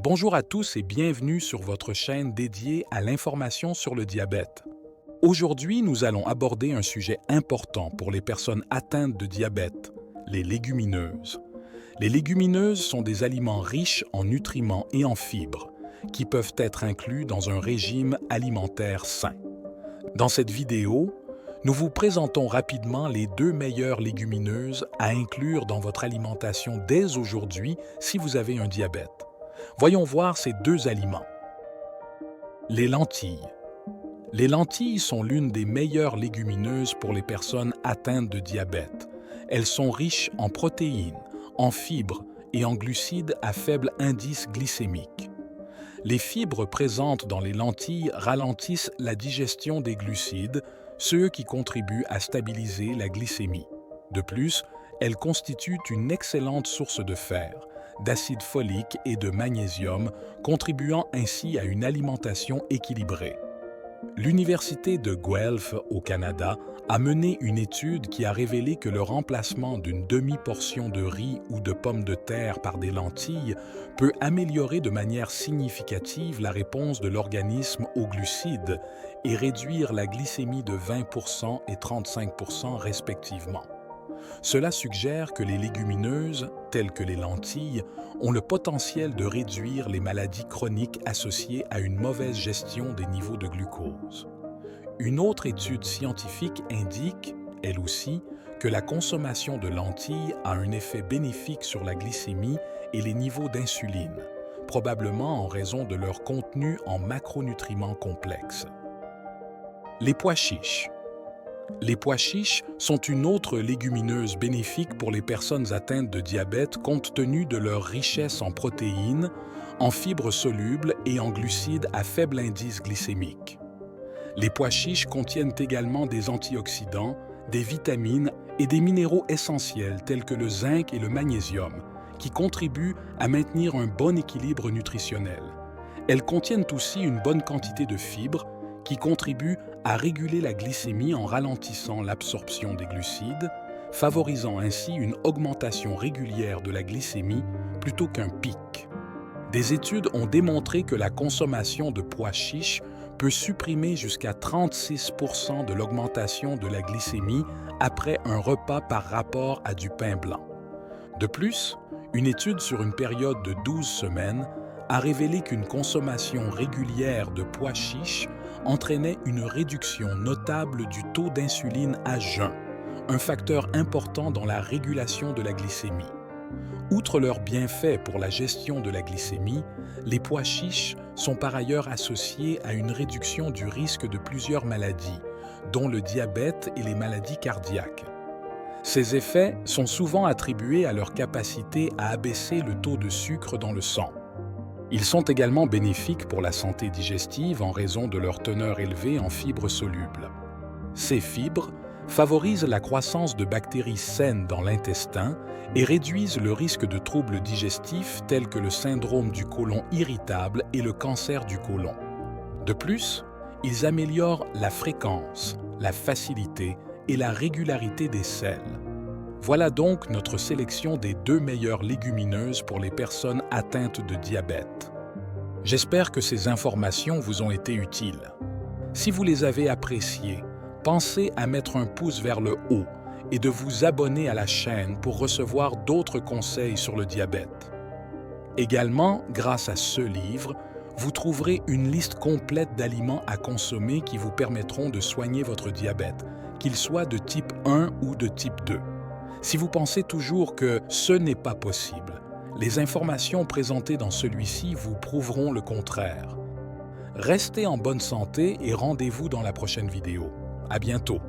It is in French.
Bonjour à tous et bienvenue sur votre chaîne dédiée à l'information sur le diabète. Aujourd'hui, nous allons aborder un sujet important pour les personnes atteintes de diabète, les légumineuses. Les légumineuses sont des aliments riches en nutriments et en fibres, qui peuvent être inclus dans un régime alimentaire sain. Dans cette vidéo, nous vous présentons rapidement les 2 meilleures légumineuses à inclure dans votre alimentation dès aujourd'hui si vous avez un diabète. Voyons voir ces 2 aliments. Les lentilles. Les lentilles sont l'une des meilleures légumineuses pour les personnes atteintes de diabète. Elles sont riches en protéines, en fibres et en glucides à faible indice glycémique. Les fibres présentes dans les lentilles ralentissent la digestion des glucides, ceux qui contribuent à stabiliser la glycémie. De plus, elles constituent une excellente source de fer, d'acide folique et de magnésium, contribuant ainsi à une alimentation équilibrée. L'Université de Guelph au Canada a mené une étude qui a révélé que le remplacement d'une demi-portion de riz ou de pommes de terre par des lentilles peut améliorer de manière significative la réponse de l'organisme aux glucides et réduire la glycémie de 20% et 35% respectivement. Cela suggère que les légumineuses, telles que les lentilles, ont le potentiel de réduire les maladies chroniques associées à une mauvaise gestion des niveaux de glucose. Une autre étude scientifique indique, elle aussi, que la consommation de lentilles a un effet bénéfique sur la glycémie et les niveaux d'insuline, probablement en raison de leur contenu en macronutriments complexes. Les pois chiches. Les pois chiches sont une autre légumineuse bénéfique pour les personnes atteintes de diabète compte tenu de leur richesse en protéines, en fibres solubles et en glucides à faible indice glycémique. Les pois chiches contiennent également des antioxydants, des vitamines et des minéraux essentiels tels que le zinc et le magnésium, qui contribuent à maintenir un bon équilibre nutritionnel. Elles contiennent aussi une bonne quantité de fibres, qui contribue à réguler la glycémie en ralentissant l'absorption des glucides, favorisant ainsi une augmentation régulière de la glycémie plutôt qu'un pic. Des études ont démontré que la consommation de pois chiches peut supprimer jusqu'à 36% de l'augmentation de la glycémie après un repas par rapport à du pain blanc. De plus, une étude sur une période de 12 semaines a révélé qu'une consommation régulière de pois chiches entraînait une réduction notable du taux d'insuline à jeun, un facteur important dans la régulation de la glycémie. Outre leurs bienfaits pour la gestion de la glycémie, les pois chiches sont par ailleurs associés à une réduction du risque de plusieurs maladies, dont le diabète et les maladies cardiaques. Ces effets sont souvent attribués à leur capacité à abaisser le taux de sucre dans le sang. Ils sont également bénéfiques pour la santé digestive en raison de leur teneur élevée en fibres solubles. Ces fibres favorisent la croissance de bactéries saines dans l'intestin et réduisent le risque de troubles digestifs tels que le syndrome du côlon irritable et le cancer du côlon. De plus, ils améliorent la fréquence, la facilité et la régularité des selles. Voilà donc notre sélection des 2 meilleures légumineuses pour les personnes atteintes de diabète. J'espère que ces informations vous ont été utiles. Si vous les avez appréciées, pensez à mettre un pouce vers le haut et de vous abonner à la chaîne pour recevoir d'autres conseils sur le diabète. Également, grâce à ce livre, vous trouverez une liste complète d'aliments à consommer qui vous permettront de soigner votre diabète, qu'il soit de type 1 ou de type 2. Si vous pensez toujours que ce n'est pas possible, les informations présentées dans celui-ci vous prouveront le contraire. Restez en bonne santé et rendez-vous dans la prochaine vidéo. À bientôt!